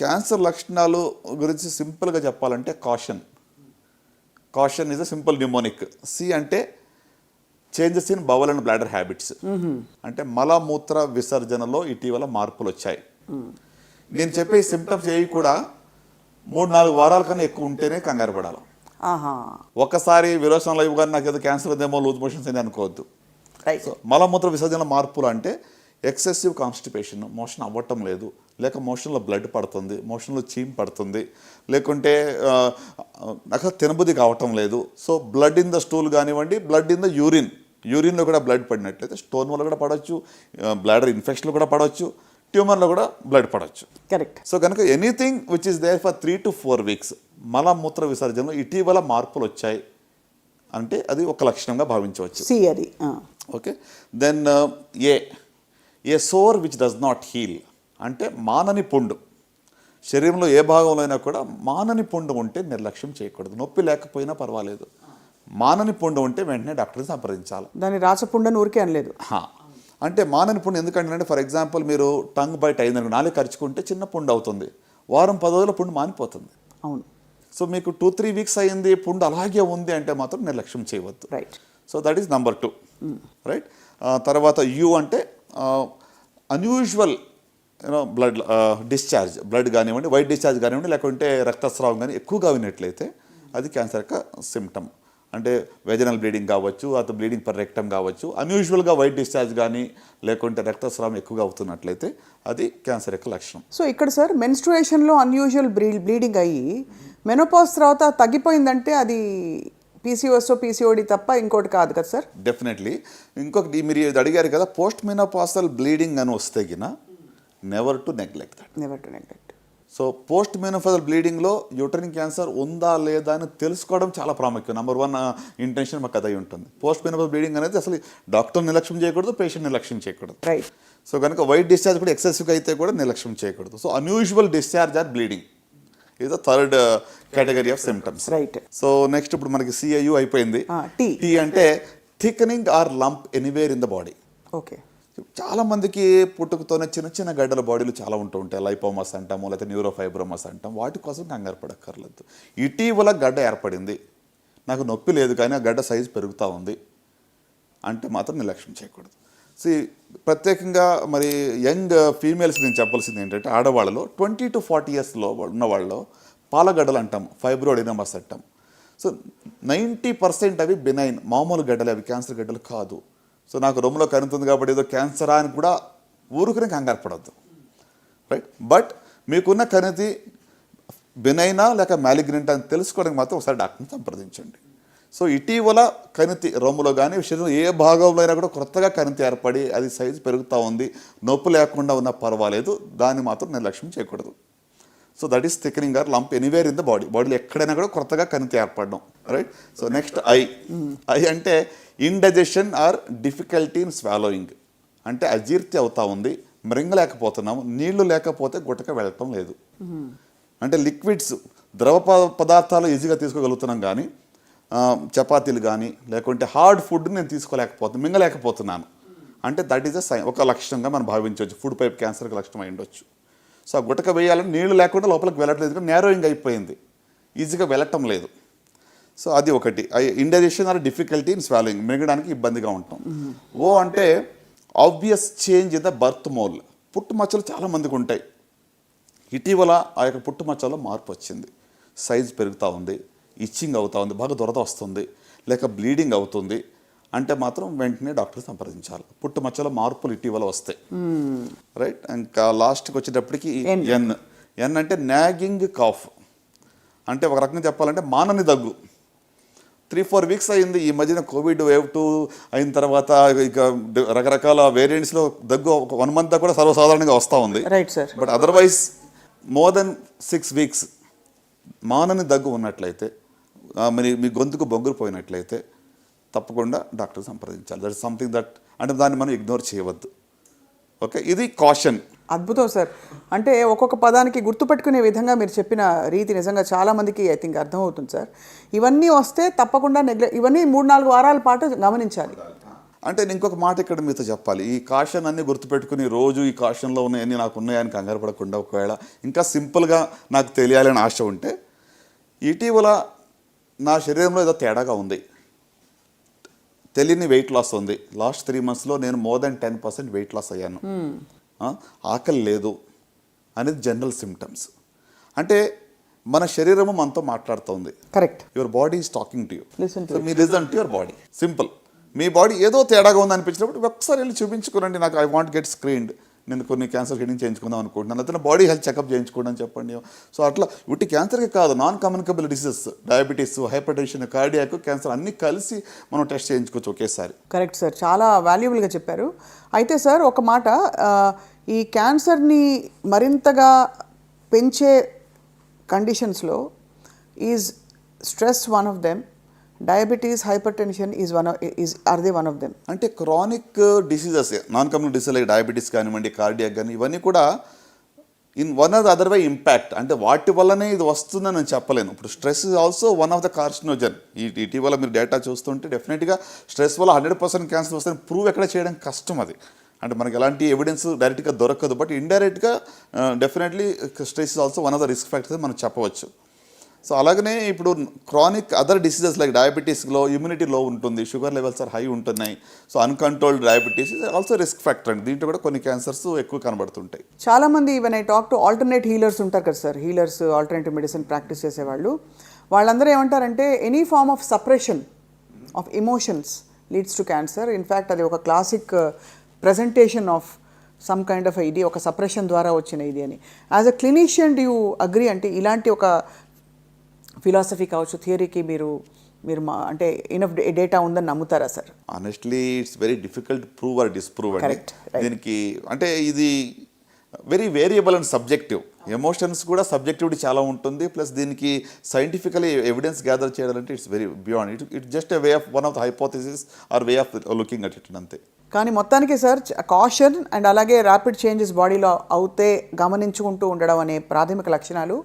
Cancer లక్షణాలు గురించి సింపుల్గా చెప్పాలంటే caution is a simple mnemonic. C అంటే changes in bowel and bladder habits, అంటే మలమూత్ర విసర్జనలో ఇటీవల మార్పులు వచ్చాయి. నేను చెప్పే సిమ్టమ్స్ ఏవి కూడా 3-4 వారాల కన్నా ఎక్కువ ఉంటేనే కంగారు పడాలి. ఒక్కసారి విరోచనలో ఇవ్వగానే నాకు ఏదో క్యాన్సర్ ఉందేమో, లూజ్ మోషన్స్ అని అనుకోవద్దు. సో మలమూత్ర విసర్జన మార్పులు అంటే ఎక్సెసివ్ కాన్స్టిపేషన్, మోషన్ అవ్వటం లేదు, లేక మోషన్లో బ్లడ్ పడుతుంది, మోషన్లో చీమ్ పడుతుంది, లేకుంటే నాకు తినబుద్ధి కావటం లేదు. So blood in the stool కానివ్వండి, బ్లడ్ ఇన్ ద యూరిన్లో కూడా బ్లడ్ పడినట్లయితే స్టోన్ వల్ల కూడా పడవచ్చు, బ్లాడర్ ఇన్ఫెక్షన్లో కూడా పడవచ్చు, ట్యూమర్లో కూడా బ్లడ్ పడవచ్చు. కరెక్ట్. సో కనుక anything which is there for 3 to 4 weeks మలమూత్ర విసర్జనలో ఇటీవల మార్పులు వచ్చాయి అంటే అది ఒక లక్షణంగా భావించవచ్చు. అది okay. Then a sore which does not heal, అంటే మానని పుండు. శరీరంలో ఏ భాగంలో అయినా కూడా మానని పుండు ఉంటే నిర్లక్ష్యం చేయకూడదు. నొప్పి లేకపోయినా పర్వాలేదు, మానని పుండు ఉంటే వెంటనే డాక్టర్ని సంప్రదించాలి. దాన్ని రాచపుండని ఊరికే అనలేదు. అంటే మానని పుండు ఎందుకంటే, ఫర్ ఎగ్జాంపుల్ మీరు టంగ్ బైట్ అయిందని నాలుగు ఖర్చుకుంటే చిన్న పుండు అవుతుంది, వారం 10 రోజుల పుండు మానిపోతుంది. అవును. సో మీకు 2-3 weeks అయింది, పుండు అలాగే ఉంది అంటే మాత్రం నిర్లక్ష్యం చేయవద్దు. Right. So that is number 2. Right. తర్వాత యూ అంటే అన్యూజువల్ బ్లడ్ డిశ్చార్జ్, బ్లడ్ కానివ్వండి, వైట్ డిశ్చార్జ్ కానివ్వండి, లేకుంటే రక్తస్రావం కానీ ఎక్కువగా వినట్లయితే అది క్యాన్సర్ యొక్క సిమ్టమ్. అంటే వెజనల్ బ్లీడింగ్ కావచ్చు, ಅಥವಾ బ్లీడింగ్ పర్ రెక్టమ్ కావచ్చు. అన్యూజువల్గా వైట్ డిశ్చార్జ్ కానీ లేకుంటే రక్తస్రావం ఎక్కువగా అవుతున్నట్లయితే అది క్యాన్సర్ యొక్క లక్షణం. సో ఇక్కడ సార్ మెన్స్ట్రుయేషన్లో అన్యూజువల్ బ్లీడింగ్ అయ్యి మెనోపాజ్ తర్వాత తగ్గిపోయిందంటే అది పీసీఓడి తప్ప ఇంకోటి కాదు కదా సార్? డెఫినెట్లీ. ఇంకొకటి మీరు అడిగారు కదా, పోస్ట్ మెనోపాజల్ బ్లీడింగ్ అని వస్తే గిన never to neglect that. So post menopausal బ్లీడింగ్లో యూటరిన్ క్యాన్సర్ ఉందా లేదా అని తెలుసుకోవడం చాలా ప్రాముఖ్యం. నెంబర్ 1 ఇంటెన్షన్ మాకు అదై ఉంటుంది. పోస్ట్ మెనోపాజల్ బ్లీడింగ్ అనేది అసలు డాక్టర్ నిర్లక్ష్యం చేయకూడదు, పేషెంట్ నిర్లక్ష్యం చేయకూడదు. రైట్. సో కనుక వైట్ డిశ్చార్జ్ కూడా ఎక్సెసివ్గా అయితే కూడా నిర్లక్ష్యం చేయకూడదు. So unusual discharge or bleeding ఇది third category of symptoms. Right. So next ఇప్పుడు మనకి సిఐయు అయిపోయింది. టీ అంటే thickening or lump anywhere in the body. Okay. చాలా మందికి పుట్టుకతోనే చిన్న చిన్న గడ్డల బాడీలు చాలా ఉంటూ ఉంటాయి. లైపోమస్ అంటాము, లేకపోతే న్యూరోఫైబ్రోమస్ అంటాం. వాటి కోసం కంగారు పడక్కర్లేదు. ఇటీవల గడ్డ ఏర్పడింది, నాకు నొప్పి లేదు కానీ ఆ గడ్డ సైజు పెరుగుతూ ఉంది అంటే మాత్రం నిర్లక్ష్యం చేయకూడదు. ప్రత్యేకంగా మరి యంగ్ ఫీమేల్స్ నేను చెప్పాల్సింది ఏంటంటే, ఆడవాళ్ళలో 20 to 40 years ఉన్న వాళ్ళలో పాలగడ్డలు అంటాం, ఫైబ్రోడినమస్ అంటాం. సో 90% అవి బెనైన్, మామూలు గడ్డలు, అవి క్యాన్సర్ గడ్డలు కాదు. సో నాకు రొమ్ములో కనుతుంది కాబట్టి ఏదో క్యాన్సరా అని కూడా ఊరుకునే కంగారు పడద్దు. రైట్. బట్ మీకున్న కణితి బెనైనా లేక మ్యాలిగ్నెంట్ అని తెలుసుకోవడానికి మాత్రం ఒకసారి డాక్టర్ని సంప్రదించండి. సో ఇటీవల కణితి రొమ్ములో కానీ శరీరం ఏ భాగంలో అయినా కూడా కొత్తగా కణితి ఏర్పడి అది సైజు పెరుగుతూ ఉంది, నొప్పి లేకుండా ఉన్నా పర్వాలేదు, దాన్ని మాత్రం నిర్లక్ష్యం చేయకూడదు. So that is thickening or lump anywhere in the బాడీలో ఎక్కడైనా కూడా కొత్తగా కణితి ఏర్పడడం. రైట్. సో నెక్స్ట్ ఐ అంటే indigestion or difficulty in swallowing, అంటే అజీర్తి అవుతా ఉంది, మృంగలేకపోతున్నాము, నీళ్లు లేకపోతే గుట్టక వెళ్ళటం లేదు. అంటే లిక్విడ్స్, ద్రవ పదార్థాలు ఈజీగా తీసుకోగలుగుతున్నాం కానీ చపాతీలు కానీ లేకుంటే హార్డ్ ఫుడ్ నేను తీసుకోలేకపోతున్నాను, మింగలేకపోతున్నాను అంటే దట్ ఈస్ అ సైన్, ఒక లక్షణంగా మనం భావించవచ్చు. ఫుడ్ పైప్ క్యాన్సర్కి లక్షణం అయి ఉండొచ్చు. సో ఆ గుట్టక వేయాలని నీళ్లు లేకుండా లోపలికి వెళ్ళట్లేదు, నేరోయింగ్ అయిపోయింది, ఈజీగా వెళ్ళటం లేదు. సో అది ఒకటి. Indigestion or difficulty in swallowing, మింగడానికి ఇబ్బందిగా ఉంటాం. అంటే obvious change in the birth mole, పుట్టుమచ్చలు చాలా మందికి ఉంటాయి. ఇటీవల ఆ యొక్క పుట్టుమచ్చలో మార్పు వచ్చింది, సైజ్ పెరుగుతూ ఉంది, ఇచ్చింగ్ అవుతూ ఉంది, బాగా దురద వస్తుంది, లేక బ్లీడింగ్ అవుతుంది అంటే మాత్రం వెంటనే డాక్టర్ సంప్రదించాలి. పుట్టుమచ్చలో మార్పులు ఇటీవల వస్తాయి. రైట్. ఇంకా లాస్ట్కి వచ్చేటప్పటికి ఎన్ అంటే నాగింగ్ కాఫ్, అంటే ఒక రకంగా చెప్పాలంటే మానని దగ్గు. 3-4 weeks అయింది. ఈ మధ్యన కోవిడ్ వేవ్ 2 అయిన తర్వాత ఇక రకరకాల వేరియంట్స్లో దగ్గు 1 month కూడా సర్వసాధారణంగా వస్తూ ఉంది. Right sir. But otherwise more than 6 weeks మానని దగ్గు ఉన్నట్లయితే, మరి మీ గొంతుకు బొంగురు పోయినట్లయితే తప్పకుండా డాక్టర్ సంప్రదించాలి. దట్ ఇస్ సంథింగ్ దట్, అంటే దాన్ని మనం ఇగ్నోర్ చేయవద్దు. ఓకే. ఇది కాషన్. అద్భుతం సార్. అంటే ఒక్కొక్క పదానికి గుర్తుపెట్టుకునే విధంగా మీరు చెప్పిన రీతి నిజంగా చాలామందికి ఐ థింక్ అర్థమవుతుంది సార్. ఇవన్నీ వస్తే తప్పకుండా ఇవన్నీ 3-4 వారాల పాటు గమనించాలి. అంటే నేను ఇంకొక మాట ఇక్కడ మీతో చెప్పాలి. ఈ కాషన్ అన్ని గుర్తుపెట్టుకుని రోజు ఈ కాషన్లో ఉన్నాయన్నీ నాకు ఉన్నాయని కంగారు పడకుండా, ఒకవేళ ఇంకా సింపుల్గా నాకు తెలియాలని ఆశ ఉంటే, ఇటీవల నా శరీరంలో ఏదో తేడాగా ఉంది, తెలియని వెయిట్ లాస్ ఉంది. లాస్ట్ 3 monthsలో నేను మోర్ దెన్ 10% వెయిట్ లాస్ అయ్యాను. ఆకలి లేదు అనేది జనరల్ సిమ్టమ్స్. అంటే మన శరీరము మనతో మాట్లాడుతుంది. Correct. Your body is talking to you. Listen to so me listen to your body. Simple. Me body ఏదో తేడాగా ఉంది అనిపించినప్పుడు ఒకసారి వెళ్ళి చూపించుకోనండి. నాకు ఐ వాంట్ గెట్ స్క్రీన్డ్, నేను కొన్ని క్యాన్సర్ స్క్రీనింగ్ చేయించుకుందాం అనుకుంటున్నాను, అతను బాడీ హెల్త్ చెకప్ చేయించుకోండి అని చెప్పండి. సో అట్లా ఉట్టి క్యాన్సర్కి కాదు, non communicable diseases, diabetes, hyper tension, cardiac, cancer అన్నీ కలిసి మనం టెస్ట్ చేయించుకోవచ్చు ఒకేసారి. కరెక్ట్ సార్, చాలా వాల్యుబుల్గా చెప్పారు. అయితే సార్ ఒక మాట, ఈ క్యాన్సర్ని మరింతగా పెంచే కండిషన్స్లో is stress one of them, diabetes, hypertension or they one of them? అంటే chronic diseases, non communicable disease like diabetes కానివ్వండి, కార్డియాక్ కానీ, ఇవన్నీ కూడా in one or the other way impact. అంటే వాటి వల్లనే ఇది వస్తుందని నేను చెప్పలేను. ఇప్పుడు stress is also one of the carcinogen. ఇటీవల మీరు డేటా చూస్తుంటే డెఫినెట్గా స్ట్రెస్ వల్ల 100% క్యాన్సర్ వస్తుందని ప్రూవ్ ఎక్కడ చేయడం కష్టం. అది అంటే మనకి ఎలాంటి ఎవిడెన్స్ డైరెక్ట్గా దొరకదు, బట్ ఇండైరెక్ట్గా definitely stress is also one of the risk factors మనం చెప్పవచ్చు. సో అలాగనే ఇప్పుడు క్రానిక్ అదర్ డిసీజెస్ లైక్ డయాబెటీస్లో ఇమ్యూనిటీ లో ఉంటుంది, షుగర్ లెవెల్స్ ఆర్ హై ఉంటున్నాయి. So uncontrolled diabetes is also risk factor అండి. దీంట్లో కూడా కొన్ని క్యాన్సర్స్ ఎక్కువ కనబడుతుంటాయి. చాలామంది even I talk to alternate healers ఉంటారు కదా sir, healers, alternative medicine practice చేసేవాళ్ళు, వాళ్ళందరూ ఏమంటారంటే any form of suppression of emotions leads to cancer. In fact అది ఒక classic presentation of some kind of ఇది ఒక సప్రెషన్ ద్వారా వచ్చిన ఇది అని. As a clinician do you agree? అంటే ఇలాంటి ఒక ఫిలాసఫీ కావచ్చు, థియరీకి మీరు అంటే ఇనఫ్ డేటా ఉందని నమ్ముతారా sir? Honestly it's very difficult prove or disprove అండి. Correct, right. దీనికి అంటే ఇది very variable and subjective. Emotions కూడా సబ్జెక్టివిటీ చాలా ఉంటుంది. ప్లస్ దీనికి సైంటిఫికలీ ఎవిడెన్స్ గ్యాదర్ చేయాలంటే it's very beyond. It just a way of one of the hypothesis or way of looking at it అంతే. కానీ మొత్తానికి సార్ కాషన్ అండ్ అలాగే rapid changes బాడీలో అవుతే గమనించుకుంటూ ఉండడం అనే ప్రాథమిక లక్షణాలు,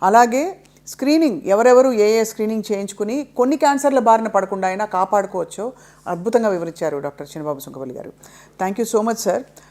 అలాగే స్క్రీనింగ్ ఎవరెవరు ఏ స్క్రీనింగ్ చేయించుకుని కొన్ని క్యాన్సర్ల బారిన పడకుండా అయినా కాపాడుకోవచ్చో అద్భుతంగా వివరించారు డాక్టర్ చినబాబు సుంకపల్లి గారు. Thank you so much sir.